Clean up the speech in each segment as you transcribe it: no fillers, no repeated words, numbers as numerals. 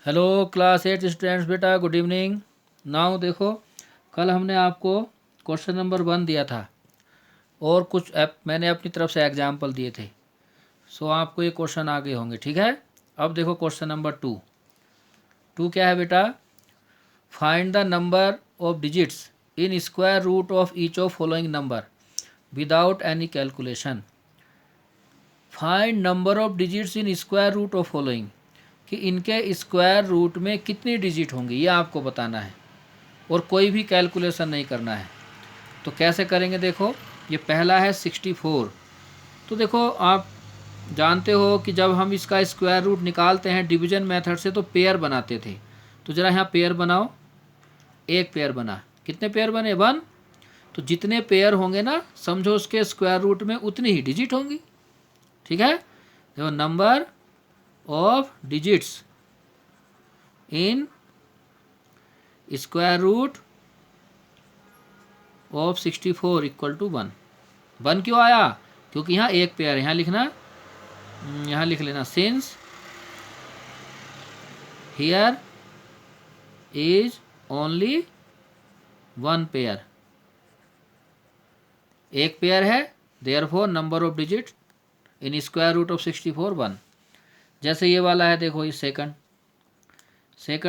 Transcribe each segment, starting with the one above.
Hello class 8 students, बेटा good evening. Now देखो, कल हमने आपको क्वेश्चन नंबर 1 दिया था और कुछ मैंने अपनी तरफ से एग्जाम्पल दिए थे। सो आपको ये क्वेश्चन आगे होंगे, ठीक है। अब देखो क्वेश्चन नंबर 2 क्या है बेटा। Find the number of digits in square root of each of following number without any calculation. Find number of digits in square root of following, कि इनके स्क्वायर रूट में कितनी डिजिट होंगी ये आपको बताना है और कोई भी कैलकुलेशन नहीं करना है। तो कैसे करेंगे देखो, ये पहला है 64। तो देखो आप जानते हो कि जब हम इसका स्क्वायर रूट निकालते हैं डिवीजन मेथड से तो पेयर बनाते थे। तो ज़रा यहाँ पेयर बनाओ, एक पेयर बना, कितने पेयर बने 1। तो जितने पेयर होंगे ना, समझो उसके स्क्वायर रूट में उतनी ही डिजिट होंगी, ठीक है। देखो number of digits in square root of 64 equal to 1। 1 क्यों आया? क्योंकि यहाँ एक पेयर है। यहाँ लिखना, यहाँ लिख लेना, since here is only 1 pair, एक पेयर है, therefore number of digit in square root of 64 1। जैसे ये वाला है, देखो ये सेकंड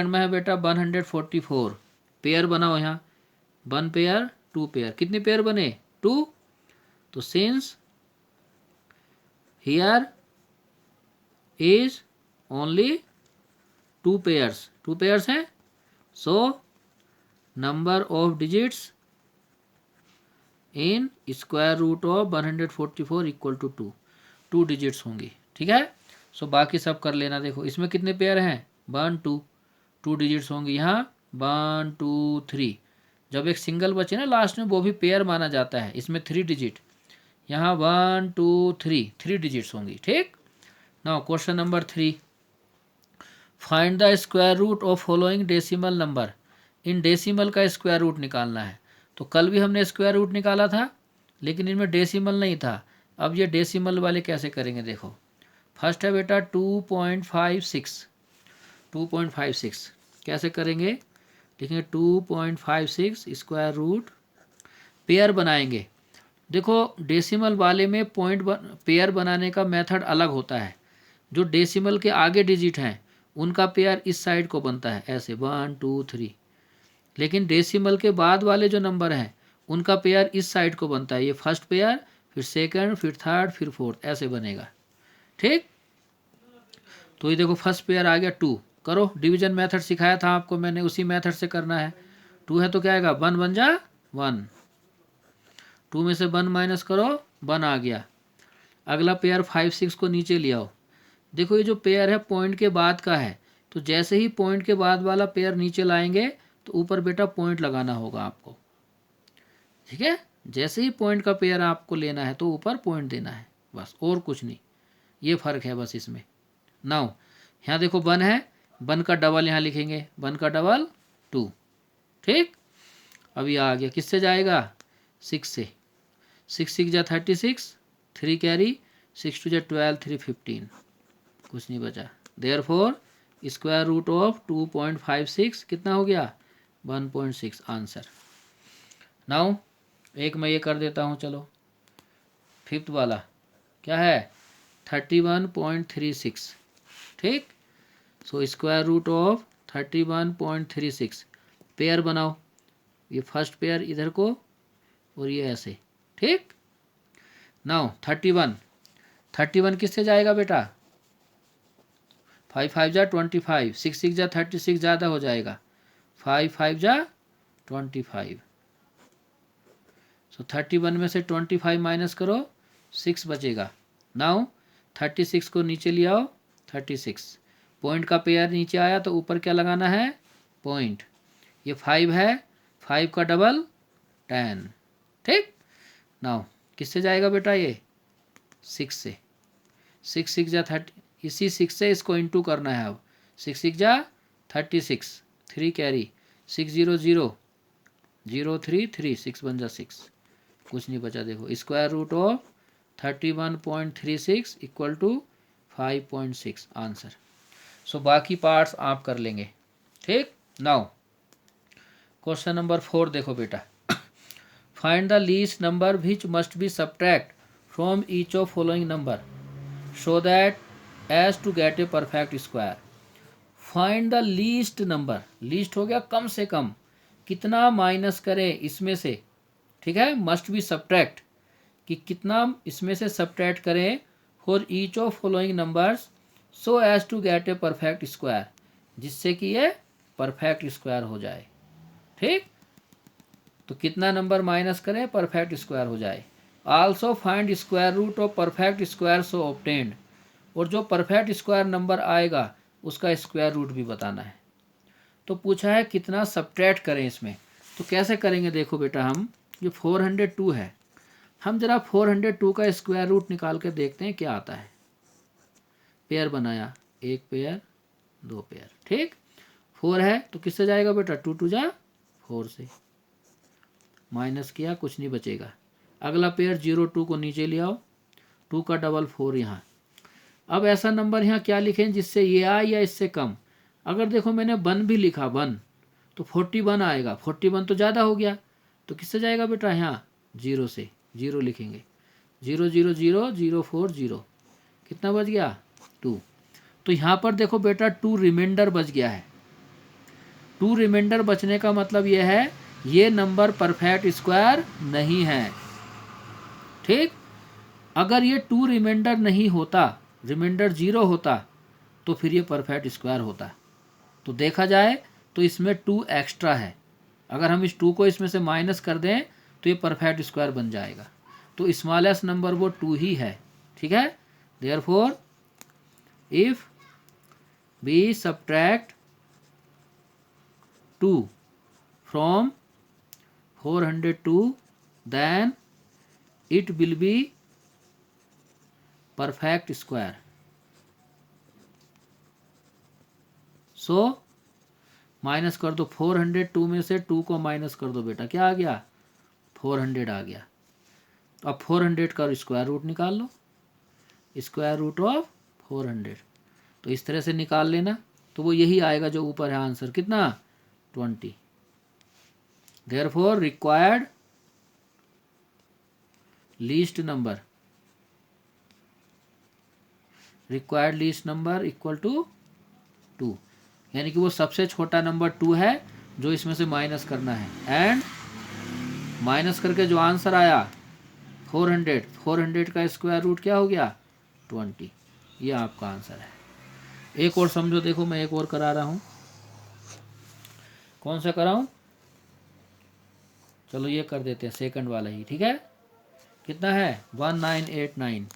में है बेटा 144। पेयर बनाओ यहाँ, 1 पेयर 2 पेयर, कितने पेयर बने 2। तो since here is only 2 pairs हैं, so number of digits in square root of 144 equal to 2 digits होंगी, ठीक है। सो बाकी सब कर लेना। देखो इसमें कितने पेयर हैं 1 2 डिजिट्स होंगी। यहाँ 1 2 3, जब एक सिंगल बचे ना लास्ट में, वो भी पेयर माना जाता है। इसमें 3 डिजिट, यहाँ 1 2 3 डिजिट्स होंगी, ठीक। Now question number 3, find the square root of following decimal number. इन डेसिमल का स्क्वायर रूट निकालना है। तो कल भी हमने स्क्वायर रूट निकाला था, लेकिन इनमें डेसिमल नहीं था। अब ये डेसिमल वाले कैसे करेंगे देखो। फर्स्ट है बेटा 2.56 कैसे करेंगे, लिखेंगे 2.56 स्क्वायर रूट, पेयर बनाएंगे। देखो डेसिमल वाले में पेयर बनाने का मेथड अलग होता है। जो डेसिमल के आगे डिजिट हैं उनका पेयर इस साइड को बनता है, ऐसे 1 2 3। लेकिन डेसिमल के बाद वाले जो नंबर हैं उनका पेयर इस साइड को बनता है। ये फर्स्ट पेयर, फिर सेकंड, फिर थर्ड, फिर फोर्थ, ऐसे बनेगा, ठीक। तो ये देखो फर्स्ट पेयर आ गया 2। करो, डिवीजन मेथड सिखाया था आपको मैंने, उसी मेथड से करना है। 2 है तो क्या आएगा 1 बन जा 1, 2 में से 1 माइनस करो 1 आ गया। अगला पेयर 5 6 को नीचे ले आओ। देखो ये जो पेयर है पॉइंट के बाद का है, तो जैसे ही पॉइंट के बाद वाला पेयर नीचे लाएंगे तो ऊपर बेटा पॉइंट लगाना होगा आपको, ठीक है। जैसे ही पॉइंट का पेयर आपको लेना है तो ऊपर पॉइंट देना है, बस, और कुछ नहीं। ये फर्क है बस इसमें। नाउ यहाँ देखो 1 है, 1 का डबल यहाँ लिखेंगे, 1 का डबल 2, ठीक। अब ये आ गया, किससे जाएगा 6 से, 6 6 जा 36, 3 कैरी, 6 2 जा 12, 3 15, कुछ नहीं बचा। देयरफॉर स्क्वायर रूट ऑफ 2.56 कितना हो गया 1.6 आंसर। नाउ एक मैं ये कर देता हूँ, चलो फिफ्थ वाला क्या है 31.36, ठीक। So square root of 31.36, pair बनाओ, ये फर्स्ट पेयर इधर को और ये ऐसे, ठीक। नाउ 31 किससे जाएगा बेटा 5 5 जा 25, 6 6 जा 36 ज़्यादा हो जाएगा, 5 5 जा 25। सो 31 में से 25 माइनस करो 6 बचेगा। नाउ 36 को नीचे ले आओ, 36 पॉइंट का पेयर नीचे आया तो ऊपर क्या लगाना है पॉइंट। ये 5 है, 5 का डबल 10, ठीक। नाउ किससे जाएगा बेटा ये 6 से, 6 6 जा 30, इसी 6 से इसको इंटू करना है। अब 6 6 जा 36, 3 कैरी, 6 0 0 0 3 3, 6 बन जा 6, कुछ नहीं बचा। देखो square root of 31.36 equal to 5.6 answer. So बाकी पार्ट्स आप कर लेंगे। ठीक। नाउ क्वेश्चन नंबर 4 देखो बेटा। Find the least number which must be subtract from each of following number show that as to get a perfect square. Find the least number, least हो गया कम से कम, कितना माइनस करें इसमें से। ठीक है, मस्ट बी सब्ट्रैक्ट कि कितना इसमें से सब्ट्रैक्ट करें for each of following numbers so as to get a perfect square, जिससे कि ये परफेक्ट स्क्वायर हो जाए। ठीक, तो कितना नंबर माइनस करें परफेक्ट स्क्वायर हो जाए। Also find square root of perfect square so obtained, और जो परफेक्ट स्क्वायर नंबर आएगा उसका स्क्वायर रूट भी बताना है। तो पूछा है कितना सब्ट्रैक्ट करें इसमें, तो कैसे करेंगे देखो बेटा। हम ये 402 है, हम जरा 402 का स्क्वायर रूट निकाल के देखते हैं क्या आता है। पेयर बनाया, एक पेयर दो पेयर, ठीक। 4 है तो किससे जाएगा बेटा, 2 2 जा 4 से, माइनस किया कुछ नहीं बचेगा। अगला पेयर 0 2 को नीचे ले आओ, 2 का डबल 4 यहाँ। अब ऐसा नंबर यहाँ क्या लिखें जिससे ये आए या इससे कम। अगर देखो मैंने 1 भी लिखा 1 तो 41 आएगा, 41 तो ज़्यादा हो गया, तो किससे जाएगा बेटा यहाँ 0 से, 0 लिखेंगे। 0 0 0 0 4 0, कितना बच गया 2। तो यहाँ पर देखो बेटा 2 रिमाइंडर बच गया है। 2 रिमाइंडर बचने का मतलब ये है ये नंबर परफेक्ट स्क्वायर नहीं है। ठीक, अगर ये 2 रिमाइंडर नहीं होता, रिमाइंडर 0 होता तो फिर ये परफेक्ट स्क्वायर होता। तो देखा जाए तो इसमें 2 एक्स्ट्रा है, अगर हम इस 2 को इसमें से माइनस कर दें तो ये परफेक्ट स्क्वायर बन जाएगा। तो स्मॉलेस्ट नंबर वो 2 ही है। ठीक है, देयरफॉर इफ वी सब्ट्रैक्ट 2 फ्रॉम 402 then it will be perfect square. So minus कर दो 402 में से 2 को माइनस कर दो बेटा, क्या आ गया 400 आ गया। अब 400 का स्क्वायर रूट निकाल लो, स्क्वायर रूट ऑफ 400। तो इस तरह से निकाल लेना, तो वो यही आएगा जो ऊपर है आंसर, कितना 20। Therefore required least number, required least number equal to 2, यानी कि वो सबसे छोटा नंबर 2 है जो इसमें से माइनस करना है। एंड माइनस करके जो आंसर आया 400, 400 का स्क्वायर रूट क्या हो गया 20, ये आपका आंसर है। एक और समझो, देखो मैं एक और करा रहा हूँ, कौन सा कराऊँ, चलो ये कर देते हैं सेकंड वाला ही। ठीक है, कितना है 1989,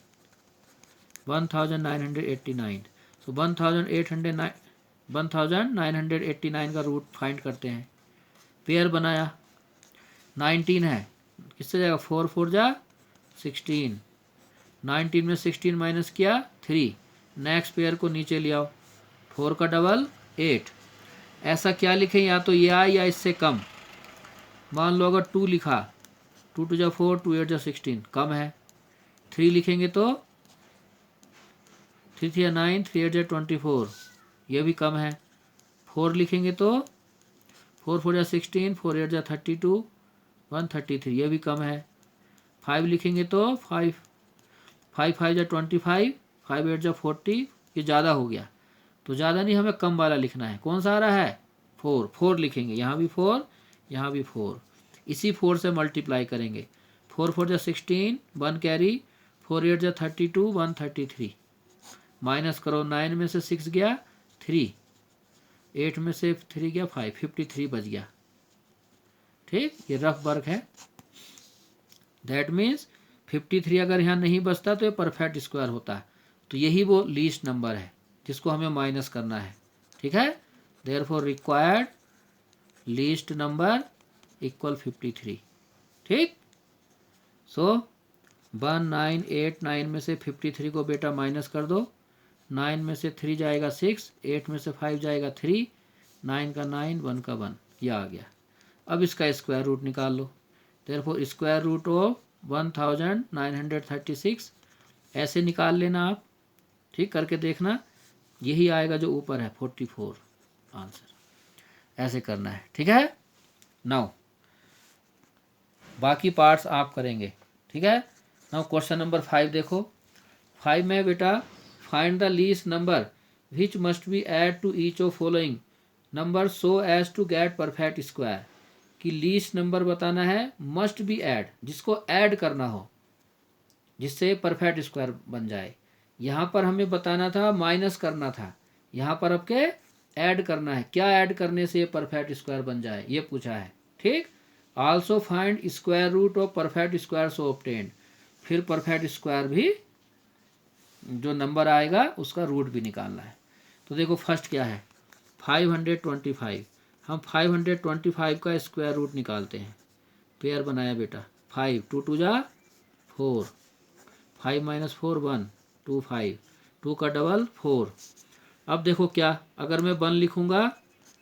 1989। सो 1989 का रूट फाइंड करते हैं। पेयर बनाया 19 है, किससे जाएगा 4 4 जा 16, 19 में 16 माइनस किया 3, नेक्स्ट पेयर को नीचे ले आओ, 4 का डबल 8। ऐसा क्या लिखें, या तो ये आए या इससे कम। मान लो अगर 2 लिखा, 2 2 जा 4, 2 8 जा 16, कम है। 3 लिखेंगे तो 3 3 या 9, 3 8 जा 24, ये भी कम है। 4 लिखेंगे तो 4 4 जा 16, 4 8 जा 32, 133, ये भी कम है। 5 लिखेंगे तो 5 5 5 जा 25, 5 8 जा 40, ये ज़्यादा हो गया। तो ज़्यादा नहीं, हमें कम वाला लिखना है। कौन सा आ रहा है 4, 4 लिखेंगे, यहाँ भी 4 यहाँ भी 4, इसी 4 से मल्टीप्लाई करेंगे। 4 4 जा 16, 1 कैरी, 4 8 जा 32, 133, माइनस करो 9 में से 6 गया 3, 8 में से 3 गया 5, 53 बच गया। ठीक, ये रफ वर्क है। दैट मीन्स 53 अगर यहाँ नहीं बचता तो ये परफेक्ट स्क्वायर होता है। तो यही वो लीस्ट नंबर है जिसको हमें माइनस करना है। ठीक है, therefore required least number equal 53। ठीक, सो 1989 में से 53 को बेटा माइनस कर दो, 9 में से 3 जाएगा 6, 8 में से 5 जाएगा 3, 9 का 9, 1 का 1, यह आ गया। अब इसका स्क्वायर रूट निकाल लो। देयरफॉर स्क्वायर रूट ऑफ 1936 ऐसे निकाल लेना आप। ठीक, करके देखना, यही आएगा जो ऊपर है 44 आंसर। ऐसे करना है, ठीक है। नाउ बाकी पार्ट्स आप करेंगे, ठीक है। नाउ क्वेश्चन नंबर 5 देखो। 5 में बेटा find the least number which must be add to each of following number so as to get perfect square. कि लीस्ट नंबर बताना है, मस्ट बी ऐड जिसको ऐड करना हो जिससे परफेक्ट स्क्वायर बन जाए। यहाँ पर हमें बताना था माइनस करना था, यहाँ पर आपके ऐड करना है। क्या ऐड करने से परफेक्ट स्क्वायर बन जाए ये पूछा है, ठीक। Also find square root of perfect square so obtained. फिर परफेक्ट स्क्वायर भी जो नंबर आएगा उसका रूट भी निकालना है। तो देखो फर्स्ट क्या है 525। हम 525 का स्क्वायर रूट निकालते हैं। पेयर बनाया बेटा 5 2 2 जा 4, 5 माइनस 4 1 2 5, 2 का डबल 4। अब देखो क्या, अगर मैं 1 लिखूँगा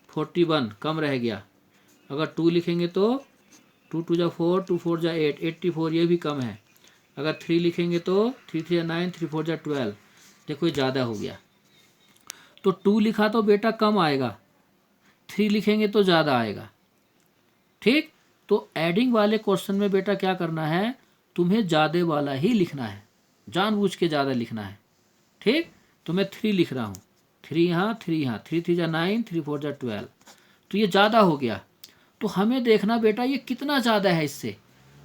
41 कम रह गया। अगर 2 लिखेंगे तो 2 2 जा 4, 2 4 जा 8, 84 ये भी कम है। अगर 3 लिखेंगे तो 3 3 जा 9, 3 4 जा 12। देखो ये ज़्यादा हो गया। तो 2 लिखा तो बेटा कम आएगा, 3 लिखेंगे तो ज़्यादा आएगा, ठीक। तो एडिंग वाले क्वेश्चन में बेटा क्या करना है, तुम्हें ज़्यादा वाला ही लिखना है, जानबूझ के ज़्यादा लिखना है, ठीक। तो मैं 3 लिख रहा हूँ, 3 यहाँ 3 यहाँ, 3 3 जा 9, 3 4 जा 12। तो ये ज़्यादा हो गया। तो हमें देखना बेटा ये कितना ज़्यादा है इससे।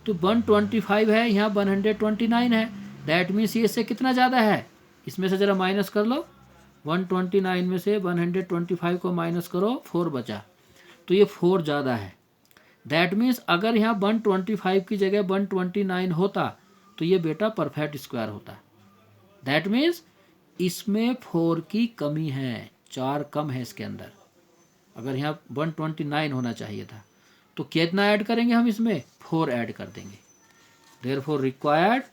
तो 125 है, यहाँ 129 है, दैट मीन्स ये इससे कितना ज़्यादा है। इसमें से ज़रा माइनस कर लो, 129 में से 125 को माइनस करो, 4 बचा। तो ये 4 ज़्यादा है। दैट मीन्स अगर यहाँ 125 की जगह 129 होता तो ये बेटा परफेक्ट स्क्वायर होता। दैट मीन्स इसमें 4 की कमी है, 4 कम है इसके अंदर। अगर यहाँ 129 होना चाहिए था तो कितना ऐड करेंगे हम इसमें, 4 ऐड कर देंगे। Therefore required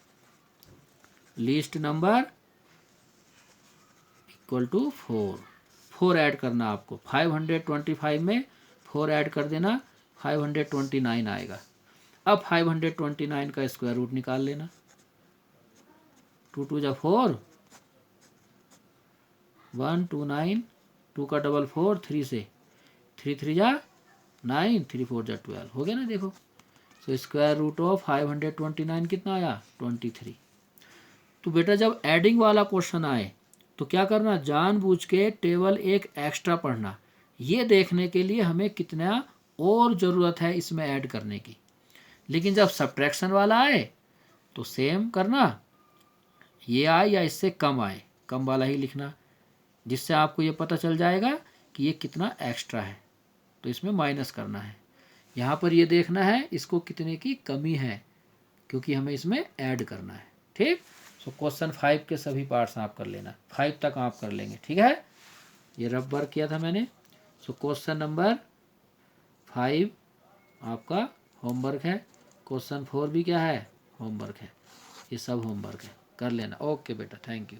least number equal to 4। 4 add करना आपको, 525 में 4 ऐड कर देना, 529 आएगा। अब 529 का स्क्वायर रूट निकाल लेना। 2 2 जा 4, 1 2 9, 2 का डबल 4, 3 से 3 3 जा 9, 3 4 जा 12 हो गया ना। देखो तो स्क्वायर रूट ऑफ 529 कितना आया 23। तो बेटा जब एडिंग वाला क्वेश्चन आए तो क्या करना, जानबूझ के टेबल एक एक्स्ट्रा पढ़ना, ये देखने के लिए हमें कितना और ज़रूरत है इसमें ऐड करने की। लेकिन जब सब्ट्रैक्शन वाला आए तो सेम करना, ये आए या इससे कम आए, कम वाला ही लिखना, जिससे आपको ये पता चल जाएगा कि ये कितना एक्स्ट्रा है। तो इसमें माइनस करना है। यहाँ पर ये देखना है इसको कितने की कमी है, क्योंकि हमें इसमें ऐड करना है, ठीक। सो क्वेश्चन 5 के सभी पार्ट्स आप कर लेना, 5 तक आप कर लेंगे, ठीक है। ये रफ वर्क किया था मैंने। सो क्वेश्चन नंबर 5 आपका होमवर्क है, क्वेश्चन 4 भी क्या है होमवर्क है। ये सब होमवर्क है, कर लेना। ओके बेटा, थैंक यू।